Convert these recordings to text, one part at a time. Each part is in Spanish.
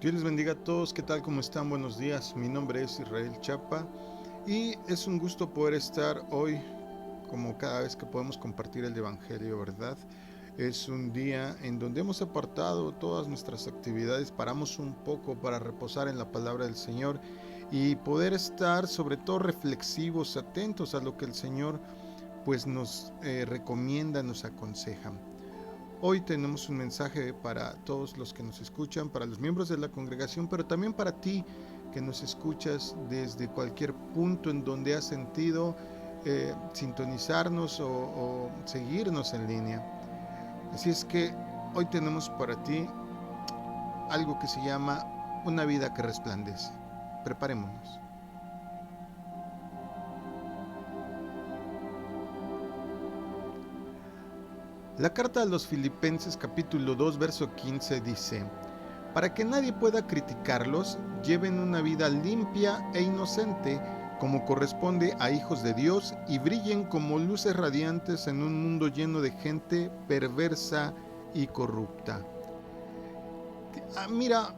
Dios les bendiga a todos, ¿qué tal? ¿Cómo están? Buenos días, mi nombre es Israel Chapa y es un gusto poder estar hoy, como cada vez que podemos compartir el Evangelio, ¿verdad? Es un día en donde hemos apartado todas nuestras actividades, paramos un poco para reposar en la palabra del Señor y poder estar sobre todo reflexivos, atentos a lo que el Señor pues nos recomienda, nos aconseja. Hoy tenemos un mensaje para todos los que nos escuchan, para los miembros de la congregación, pero también para ti que nos escuchas desde cualquier punto en donde has sentido sintonizarnos o seguirnos en línea. Así es que hoy tenemos para ti algo que se llama una vida que resplandece. Preparémonos. La carta a los Filipenses capítulo 2 verso 15 dice: para que nadie pueda criticarlos, lleven una vida limpia e inocente, como corresponde a hijos de Dios, y brillen como luces radiantes en un mundo lleno de gente perversa y corrupta. Mira,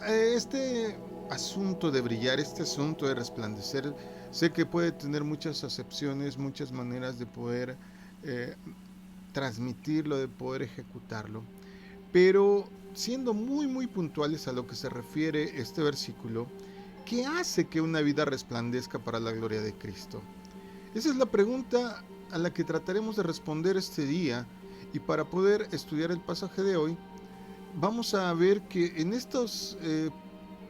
este asunto de brillar, este asunto de resplandecer, sé que puede tener muchas acepciones, muchas maneras de poder eh, transmitirlo, de poder ejecutarlo. Pero siendo muy puntuales a lo que se refiere este versículo, ¿qué hace que una vida resplandezca para la gloria de Cristo? Esa es la pregunta a la que trataremos de responder este día, y para poder estudiar el pasaje de hoy, vamos a ver que en estas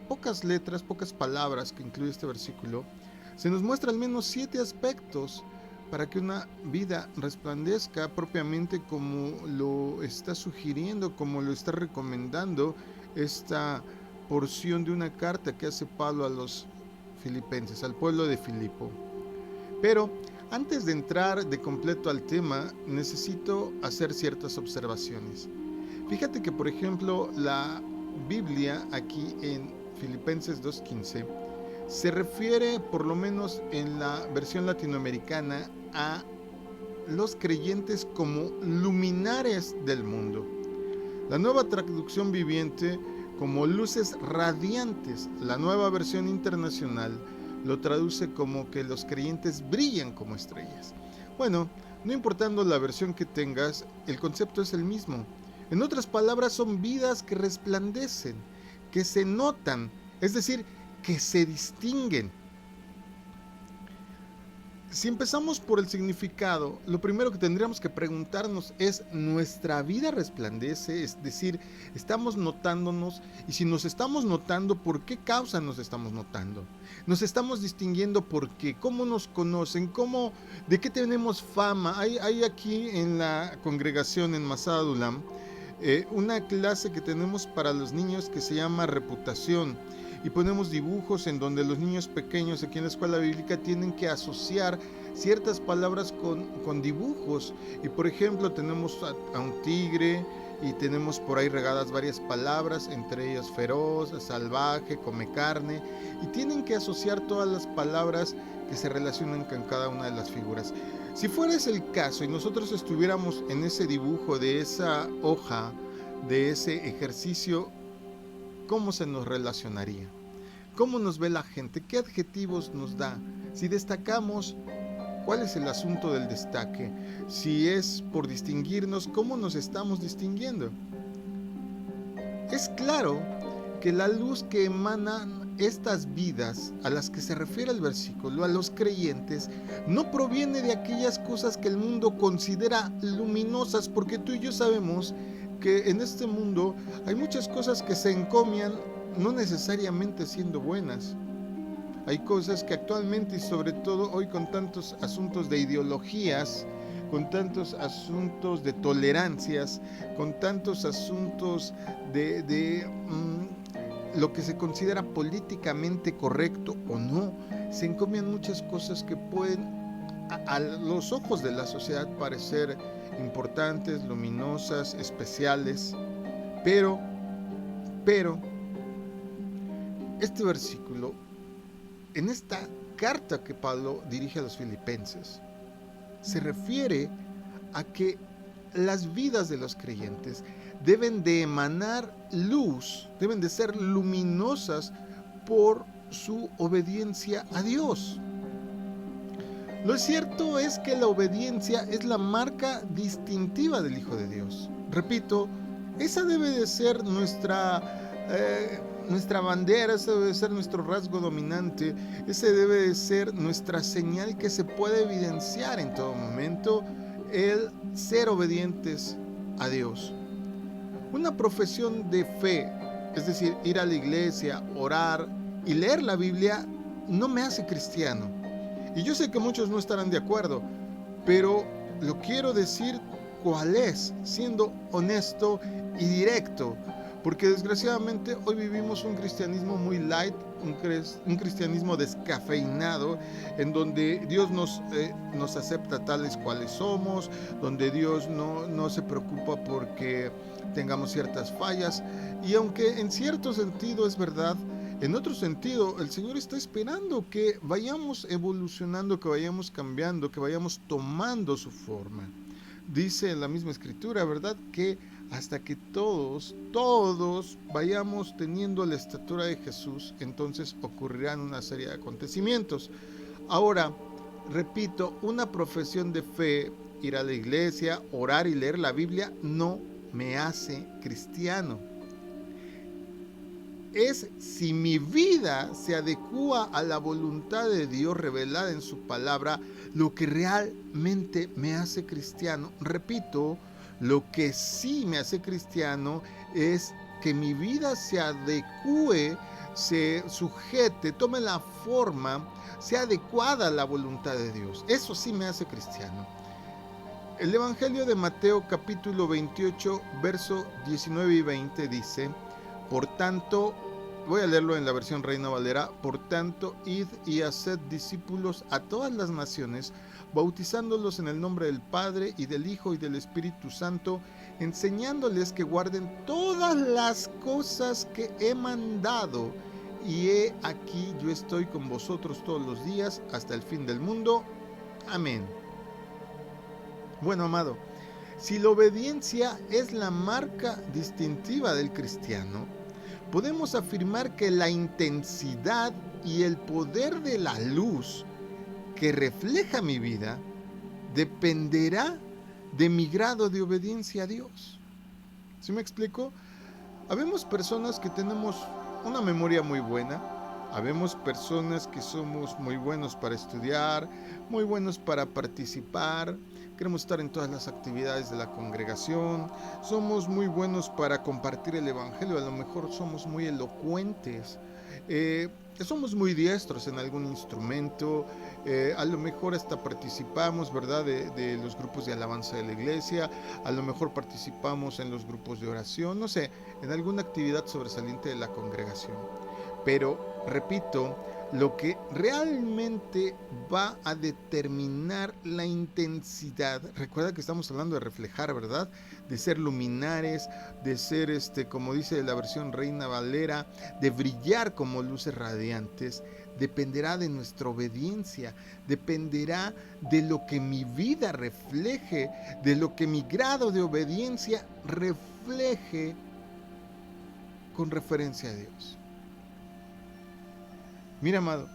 pocas letras, pocas palabras que incluye este versículo, se nos muestra al menos 7 aspectos para que una vida resplandezca propiamente como lo está sugiriendo, como lo está recomendando esta porción de una carta que hace Pablo a los filipenses, al pueblo de Filipo. Pero antes de entrar de completo al tema, necesito hacer ciertas observaciones. Fíjate que, por ejemplo, la Biblia aquí en Filipenses 2.15 se refiere, por lo menos en la versión latinoamericana, a los creyentes como luminares del mundo. La nueva traducción viviente como luces radiantes. La nueva versión internacional lo traduce como que los creyentes brillan como estrellas. Bueno, no importando la versión que tengas, el concepto es el mismo. En otras palabras, son vidas que resplandecen, que se notan, es decir, que se distinguen. Si empezamos por el significado, lo primero que tendríamos que preguntarnos es: ¿nuestra vida resplandece? Es decir, ¿estamos notándonos? Y si nos estamos notando, ¿por qué causa nos estamos notando? ¿Nos estamos distinguiendo por qué? ¿Cómo nos conocen? ¿De qué tenemos fama? Hay aquí en la congregación en Masada Dulam una clase que tenemos para los niños que se llama reputación, y ponemos dibujos en donde los niños pequeños aquí en la escuela bíblica tienen que asociar ciertas palabras con dibujos. Y por ejemplo tenemos a un tigre y tenemos por ahí regadas varias palabras, entre ellas feroz, salvaje, come carne, y tienen que asociar todas las palabras que se relacionan con cada una de las figuras. Si fuera ese el caso y nosotros estuviéramos en ese dibujo de esa hoja, de ese ejercicio, ¿cómo se nos relacionaría? ¿Cómo nos ve la gente? ¿Qué adjetivos nos da? Si destacamos, ¿cuál es el asunto del destaque? Si es por distinguirnos, ¿cómo nos estamos distinguiendo? Es claro que la luz que emanan estas vidas a las que se refiere el versículo, a los creyentes, no proviene de aquellas cosas que el mundo considera luminosas, porque tú y yo sabemos que en este mundo hay muchas cosas que se encomian no necesariamente siendo buenas. Hay cosas que actualmente, y sobre todo hoy con tantos asuntos de ideologías, con tantos asuntos de tolerancias, con tantos asuntos de lo que se considera políticamente correcto o no, se encomian muchas cosas que pueden a los ojos de la sociedad parecer importantes, luminosas, especiales, pero, pero, este versículo, en esta carta que Pablo dirige a los filipenses, se refiere a que las vidas de los creyentes deben de emanar luz, deben de ser luminosas por su obediencia a Dios. Lo cierto es que la obediencia es la marca distintiva del Hijo de Dios. Repito, esa debe de ser nuestra bandera, ese debe de ser nuestro rasgo dominante, ese debe de ser nuestra señal que se puede evidenciar en todo momento, el ser obedientes a Dios. Una profesión de fe, es decir, ir a la iglesia, orar y leer la Biblia, no me hace cristiano. Y yo sé que muchos no estarán de acuerdo, pero lo quiero decir cuál es, siendo honesto y directo, porque desgraciadamente hoy vivimos un cristianismo muy light, un cristianismo descafeinado, en donde Dios nos acepta tales cuales somos, donde Dios no se preocupa porque tengamos ciertas fallas, y aunque en cierto sentido es verdad, en otro sentido, el Señor está esperando que vayamos evolucionando, que vayamos cambiando, que vayamos tomando su forma. Dice en la misma escritura, ¿verdad?, que hasta que todos vayamos teniendo la estatura de Jesús, entonces ocurrirán una serie de acontecimientos. Ahora, repito, una profesión de fe, ir a la iglesia, orar y leer la Biblia, no me hace cristiano. Es si mi vida se adecúa a la voluntad de Dios revelada en su palabra, lo que realmente me hace cristiano. Repito, lo que sí me hace cristiano es que mi vida se adecúe, se sujete, tome la forma, sea adecuada a la voluntad de Dios. Eso sí me hace cristiano. El Evangelio de Mateo capítulo 28, verso 19 y 20 dice: por tanto, voy a leerlo en la versión Reina Valera: por tanto, id y haced discípulos a todas las naciones, bautizándolos en el nombre del Padre y del Hijo y del Espíritu Santo, enseñándoles que guarden todas las cosas que he mandado. Y he aquí, yo estoy con vosotros todos los días hasta el fin del mundo. Amén. Bueno, amado, si la obediencia es la marca distintiva del cristiano, podemos afirmar que la intensidad y el poder de la luz que refleja mi vida dependerá de mi grado de obediencia a Dios. ¿Sí me explico? Habemos personas que tenemos una memoria muy buena, habemos personas que somos muy buenos para estudiar, muy buenos para participar, queremos estar en todas las actividades de la congregación, somos muy buenos para compartir el evangelio, a lo mejor somos muy elocuentes, somos muy diestros en algún instrumento, a lo mejor hasta participamos, ¿verdad?, de los grupos de alabanza de la iglesia, a lo mejor participamos en los grupos de oración, no sé, en alguna actividad sobresaliente de la congregación. Pero, repito, lo que realmente va a determinar la intensidad, recuerda que estamos hablando de reflejar, ¿verdad?, de ser luminares, de ser, como dice la versión Reina Valera, de brillar como luces radiantes, dependerá de nuestra obediencia, dependerá de lo que mi vida refleje, de lo que mi grado de obediencia refleje con referencia a Dios. Mira, amado,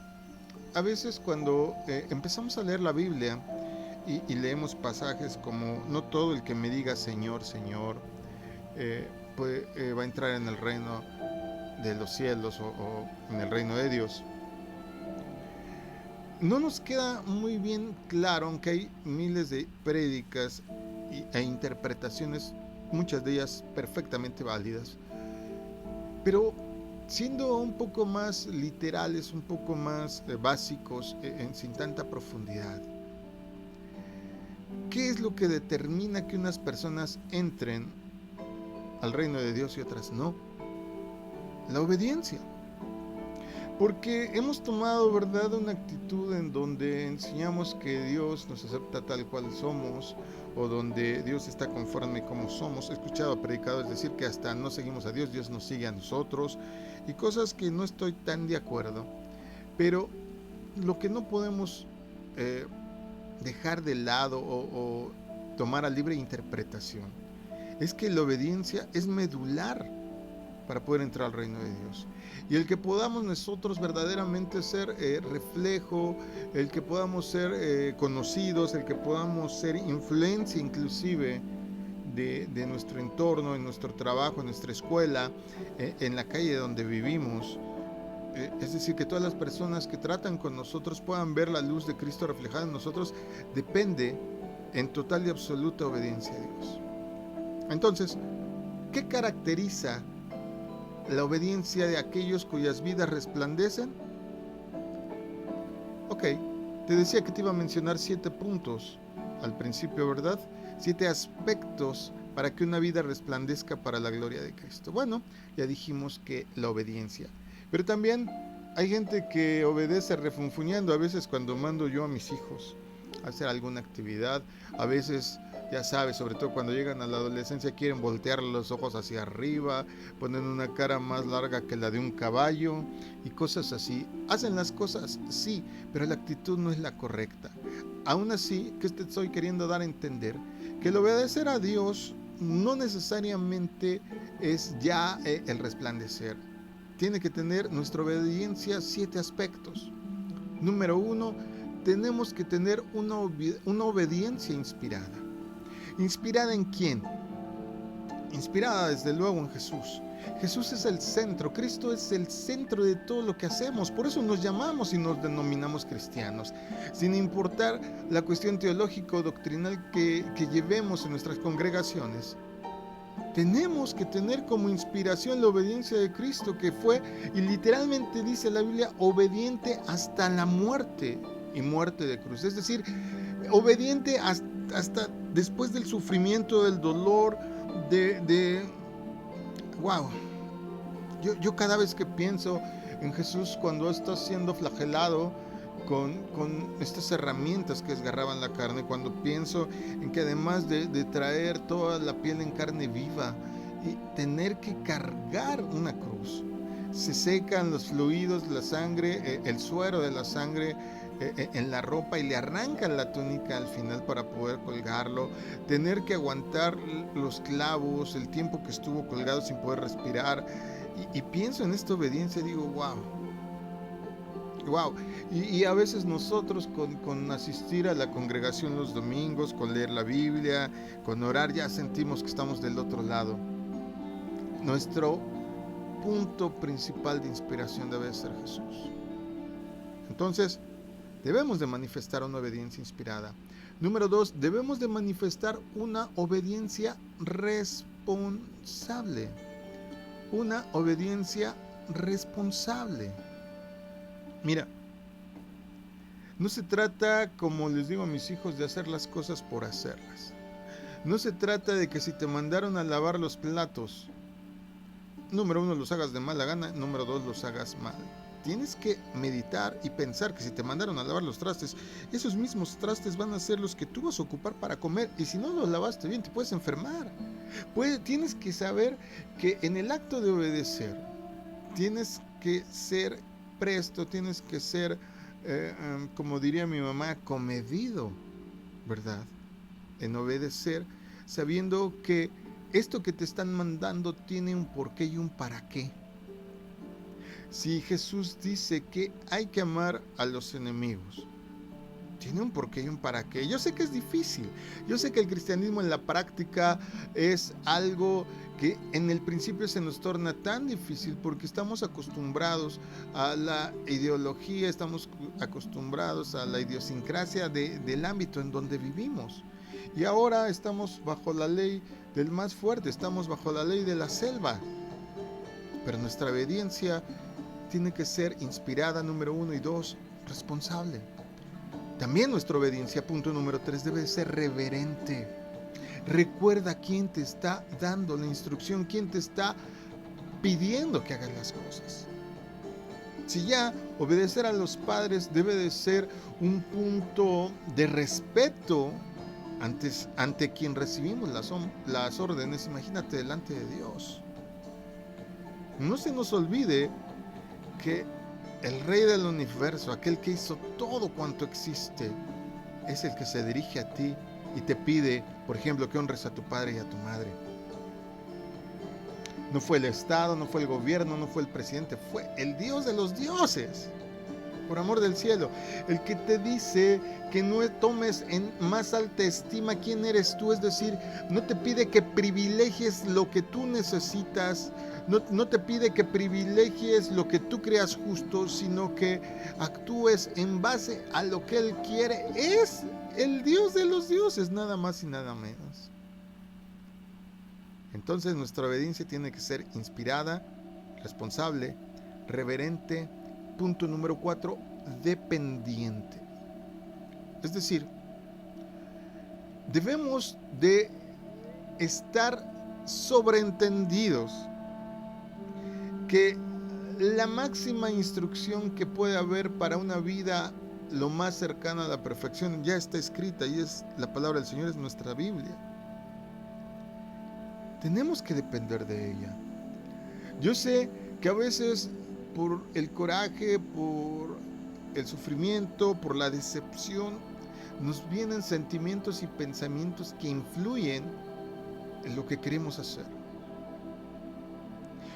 a veces cuando empezamos a leer la Biblia y leemos pasajes como: no todo el que me diga Señor, Señor, va a entrar en el reino de los cielos o en el reino de Dios, no nos queda muy bien claro, aunque hay miles de prédicas e interpretaciones, muchas de ellas perfectamente válidas, pero siendo un poco más literales, un poco más básicos, sin tanta profundidad, ¿qué es lo que determina que unas personas entren al reino de Dios y otras no? La obediencia. Porque hemos tomado, ¿verdad?, una actitud en donde enseñamos que Dios nos acepta tal cual somos, o donde Dios está conforme como somos. He escuchado a predicadores decir que hasta no seguimos a Dios, Dios nos sigue a nosotros, y cosas que no estoy tan de acuerdo. Pero lo que no podemos dejar de lado o tomar a libre interpretación es que la obediencia es medular para poder entrar al reino de Dios. Y el que podamos nosotros verdaderamente ser reflejo, el que podamos ser conocidos, el que podamos ser influencia inclusive de nuestro entorno, en nuestro trabajo, en nuestra escuela, en la calle donde vivimos. Es decir, que todas las personas que tratan con nosotros puedan ver la luz de Cristo reflejada en nosotros, depende en total y absoluta obediencia a Dios. Entonces, ¿qué caracteriza la obediencia de aquellos cuyas vidas resplandecen? Ok, te decía que te iba a mencionar 7 puntos al principio, ¿verdad? 7 aspectos para que una vida resplandezca para la gloria de Cristo. Bueno, ya dijimos que la obediencia. Pero también hay gente que obedece refunfuñando. A veces cuando mando yo a mis hijos a hacer alguna actividad, a veces, ya sabes, sobre todo cuando llegan a la adolescencia, quieren voltear los ojos hacia arriba, ponen una cara más larga que la de un caballo y cosas así. ¿Hacen las cosas? Sí, pero la actitud no es la correcta. Aún así, ¿qué te estoy queriendo dar a entender? Que el obedecer a Dios no necesariamente es ya el resplandecer. Tiene que tener nuestra obediencia 7 aspectos. Número 1, tenemos que tener una obediencia inspirada. ¿Inspirada en quién? Inspirada desde luego en Jesús. Jesús es el centro, Cristo es el centro de todo lo que hacemos. Por eso nos llamamos y nos denominamos cristianos. Sin importar la cuestión teológica o doctrinal que llevemos en nuestras congregaciones, tenemos que tener como inspiración la obediencia de Cristo, que fue, y literalmente dice la Biblia, obediente hasta la muerte y muerte de cruz. Es decir, obediente hasta después del sufrimiento, del dolor, wow. Yo cada vez que pienso en Jesús cuando está siendo flagelado con estas herramientas que desgarraban la carne, cuando pienso en que además de traer toda la piel en carne viva y tener que cargar una cruz, se secan los fluidos, la sangre, el suero de la sangre en la ropa y le arrancan la túnica al final para poder colgarlo, tener que aguantar los clavos, el tiempo que estuvo colgado sin poder respirar, y pienso en esta obediencia y digo, wow. Y a veces nosotros con asistir a la congregación los domingos, con leer la Biblia, con orar, ya sentimos que estamos del otro lado. Nuestro punto principal de inspiración debe ser Jesús. Entonces, debemos de manifestar una obediencia inspirada. Número 2, debemos de manifestar una obediencia responsable. Una obediencia responsable. Mira, no se trata, como les digo a mis hijos, de hacer las cosas por hacerlas. No se trata de que si te mandaron a lavar los platos, número 1, los hagas de mala gana, número 2, los hagas mal. Tienes que meditar y pensar que si te mandaron a lavar los trastes, esos mismos trastes van a ser los que tú vas a ocupar para comer, y si no los lavaste bien te puedes enfermar. Tienes que saber que en el acto de obedecer tienes que ser presto, tienes que ser, como diría mi mamá, comedido, ¿verdad? En obedecer, sabiendo que esto que te están mandando tiene un porqué y un para qué. Si Jesús dice que hay que amar a los enemigos, tiene un porqué y un para qué. Yo sé que es difícil, yo sé que el cristianismo en la práctica es algo que en el principio se nos torna tan difícil porque estamos acostumbrados a la ideología, estamos acostumbrados a la idiosincrasia del ámbito en donde vivimos. Y ahora estamos bajo la ley del más fuerte, estamos bajo la ley de la selva. Pero nuestra obediencia tiene que ser inspirada, número 1, y 2, responsable. También nuestra obediencia, punto número 3, debe ser reverente. Recuerda quién te está dando la instrucción, quién te está pidiendo que hagas las cosas. Si ya obedecer a los padres debe de ser un punto de respeto ante quien recibimos las órdenes, imagínate delante de Dios. No se nos olvide que el Rey del Universo, aquel que hizo todo cuanto existe, es el que se dirige a ti y te pide, por ejemplo, que honres a tu padre y a tu madre. No fue el Estado, no fue el gobierno, no fue el presidente, fue el Dios de los dioses, por amor del cielo, el que te dice que no tomes en más alta estima quién eres tú, es decir, no te pide que privilegies lo que tú necesitas, no te pide que privilegies lo que tú creas justo, sino que actúes en base a lo que Él quiere. Es el Dios de los dioses, nada más y nada menos. Entonces nuestra obediencia tiene que ser inspirada, responsable, reverente. Punto número 4, dependiente. Es decir, debemos de estar sobreentendidos que la máxima instrucción que puede haber para una vida lo más cercana a la perfección ya está escrita y es la palabra del Señor, es nuestra Biblia. Tenemos que depender de ella. Yo sé que a veces por el coraje, por el sufrimiento, por la decepción, nos vienen sentimientos y pensamientos que influyen en lo que queremos hacer.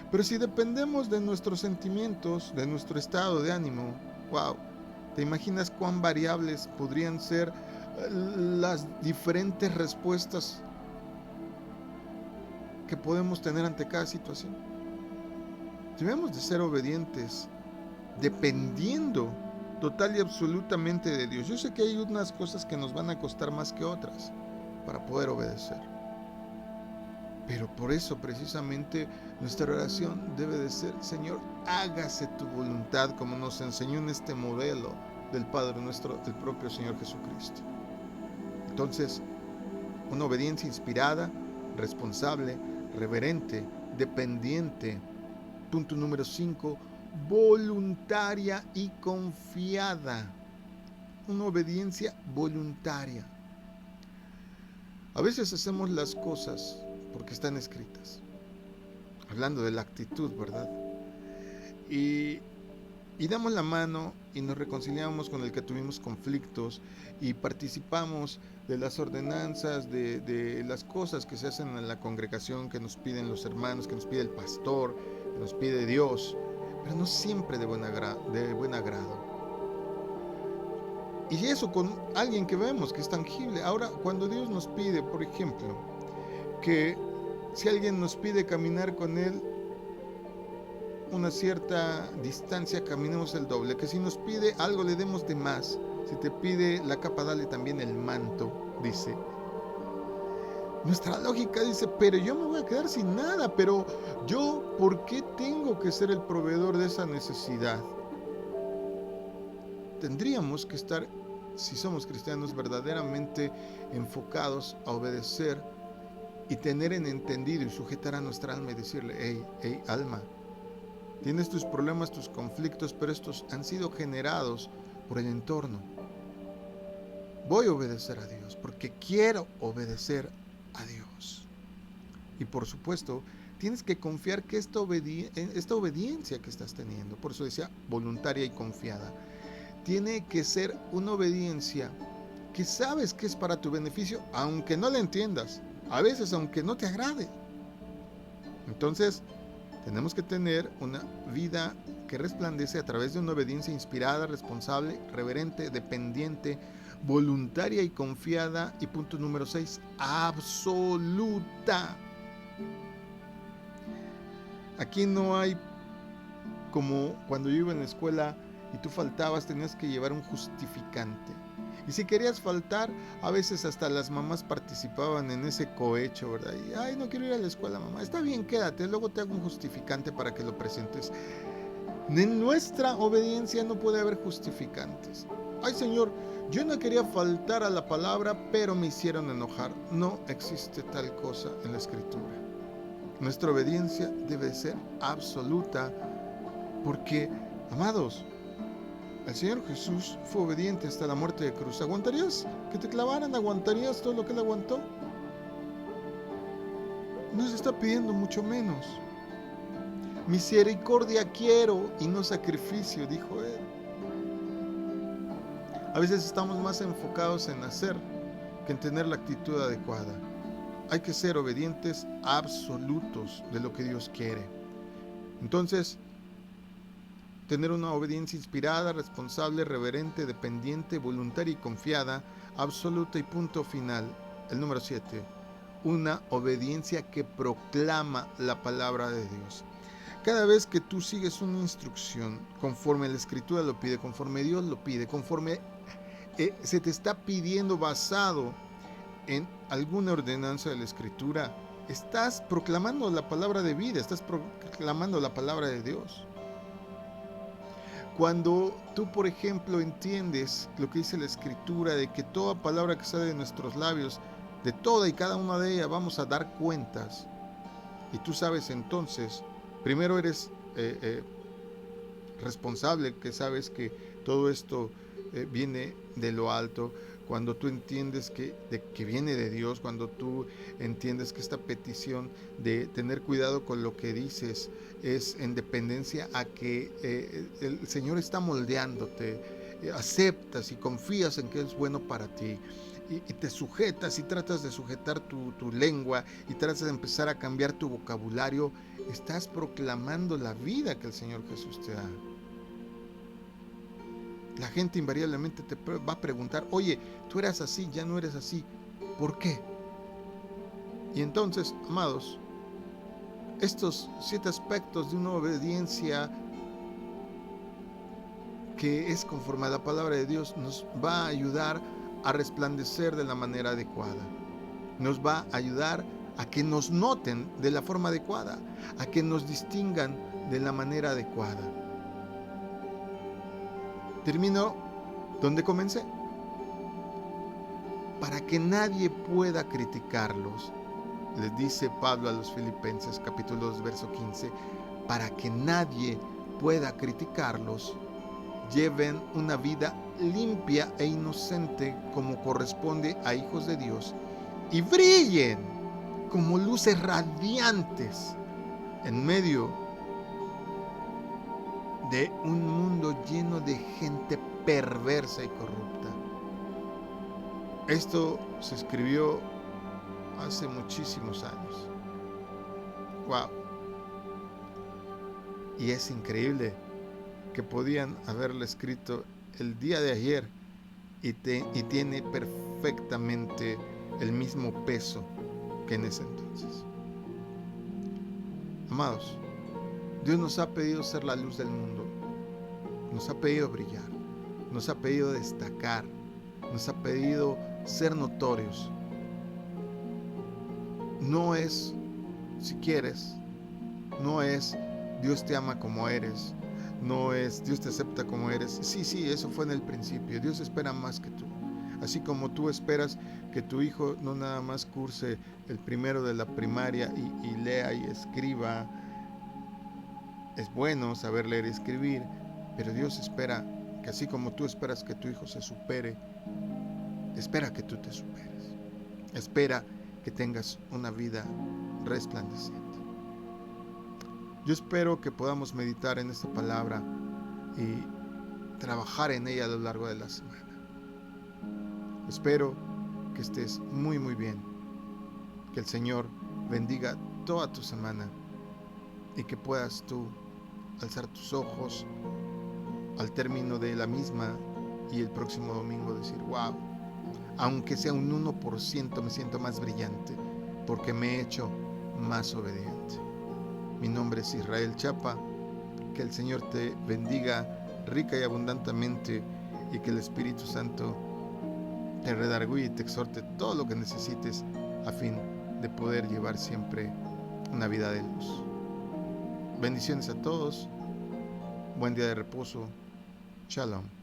Pero si dependemos de nuestros sentimientos, de nuestro estado de ánimo, wow, ¿te imaginas cuán variables podrían ser las diferentes respuestas que podemos tener ante cada situación? Debemos de ser obedientes, dependiendo total y absolutamente de Dios. Yo sé que hay unas cosas que nos van a costar más que otras para poder obedecer. Pero por eso precisamente nuestra oración debe de ser: Señor, hágase tu voluntad, como nos enseñó en este modelo del Padre nuestro, el propio Señor Jesucristo. Entonces, una obediencia inspirada, responsable, reverente, dependiente. Punto número 5, voluntaria y confiada. Una obediencia voluntaria. A veces hacemos las cosas porque están escritas. Hablando de la actitud, ¿verdad? Y damos la mano y nos reconciliamos con el que tuvimos conflictos y participamos de las ordenanzas, de las cosas que se hacen en la congregación, que nos piden los hermanos, que nos pide el pastor, que nos pide Dios, pero no siempre de buen agrado. Y eso con alguien que vemos que es tangible. Ahora, cuando Dios nos pide, por ejemplo, que si alguien nos pide caminar con Él una cierta distancia, caminemos el doble. Que si nos pide algo, le demos de más. Si te pide la capa, dale también el manto, dice. Nuestra lógica dice: pero yo me voy a quedar sin nada, pero yo, ¿por qué tengo que ser el proveedor de esa necesidad? Tendríamos que estar, si somos cristianos, verdaderamente enfocados a obedecer y tener en entendido y sujetar a nuestra alma y decirle: hey alma, tienes tus problemas, tus conflictos, pero estos han sido generados por el entorno. Voy a obedecer a Dios porque quiero obedecer a Dios. Y por supuesto, tienes que confiar que esta obediencia que estás teniendo, por eso decía voluntaria y confiada, tiene que ser una obediencia que sabes que es para tu beneficio, aunque no la entiendas, a veces aunque no te agrade. Entonces, tenemos que tener una vida que resplandece a través de una obediencia inspirada, responsable, reverente, dependiente, voluntaria y confiada. Y punto número 6, absoluta. Aquí no hay como cuando yo iba en la escuela y tú faltabas, tenías que llevar un justificante. Y si querías faltar, a veces hasta las mamás participaban en ese cohecho, ¿verdad? Y, ay, no quiero ir a la escuela, mamá. Está bien, quédate, luego te hago un justificante para que lo presentes. En nuestra obediencia no puede haber justificantes. Ay, Señor, yo no quería faltar a la palabra, pero me hicieron enojar. No existe tal cosa en la Escritura. Nuestra obediencia debe ser absoluta, porque, amados, el Señor Jesús fue obediente hasta la muerte de cruz. ¿Aguantarías que te clavaran? ¿Aguantarías todo lo que Él aguantó? No se está pidiendo mucho menos. Misericordia quiero y no sacrificio, dijo Él. A veces estamos más enfocados en hacer que en tener la actitud adecuada. hay que ser obedientes absolutos de lo que Dios quiere. Entonces, tener una obediencia inspirada, responsable, reverente, dependiente, voluntaria y confiada, absoluta y punto final. El número 7. Una obediencia que proclama la palabra de Dios. Cada vez que tú sigues una instrucción conforme la Escritura lo pide, conforme Dios lo pide, conforme se te está pidiendo basado en alguna ordenanza de la Escritura, estás proclamando la palabra de vida, estás proclamando la palabra de Dios. Cuando tú, por ejemplo, entiendes lo que dice la Escritura, de que toda palabra que sale de nuestros labios, de toda y cada una de ellas vamos a dar cuentas, y tú sabes entonces, primero eres responsable, que sabes que todo esto viene de lo alto. Cuando tú entiendes que viene de Dios, cuando tú entiendes que esta petición de tener cuidado con lo que dices es en dependencia a que el Señor está moldeándote, aceptas y confías en que es bueno para ti, y te sujetas y tratas de sujetar tu lengua y tratas de empezar a cambiar tu vocabulario, estás proclamando la vida que el Señor Jesús te da. La gente invariablemente te va a preguntar, oye, tú eras así, ya no eres así, ¿por qué? Y entonces, amados, estos 7 aspectos de una obediencia que es conforme a la palabra de Dios nos va a ayudar a resplandecer de la manera adecuada. Nos va a ayudar a que nos noten de la forma adecuada, a que nos distingan de la manera adecuada. Termino donde comencé. Para que nadie pueda criticarlos, les dice Pablo a los Filipenses capítulo 2 verso 15, para que nadie pueda criticarlos, lleven una vida limpia e inocente como corresponde a hijos de Dios y brillen como luces radiantes en medio de un mundo lleno de gente perversa y corrupta. Esto se escribió hace muchísimos años. ¡Wow! Y es increíble que podían haberlo escrito el día de ayer y tiene perfectamente el mismo peso que en ese entonces. Amados, Dios nos ha pedido ser la luz del mundo, nos ha pedido brillar, nos ha pedido destacar, nos ha pedido ser notorios. No es, si quieres, no es Dios te ama como eres, no es Dios te acepta como eres. Sí, eso fue en el principio. Dios espera más que tú. Así como tú esperas que tu hijo no nada más curse el primero de la primaria y lea y escriba. Es bueno saber leer y escribir, pero Dios espera que así como tú esperas que tu hijo se supere, espera que tú te superes. Espera que tengas una vida resplandeciente. Yo espero que podamos meditar en esta palabra y trabajar en ella a lo largo de la semana. Espero que estés muy bien, que el Señor bendiga toda tu semana y que puedas tú alzar tus ojos al término de la misma y el próximo domingo decir, wow, aunque sea un 1% me siento más brillante porque me he hecho más obediente. Mi nombre es Israel Chapa. Que el Señor te bendiga rica y abundantemente y que el Espíritu Santo te redarguye y te exhorte todo lo que necesites a fin de poder llevar siempre una vida de luz. Bendiciones a todos. Buen día de reposo. Shalom.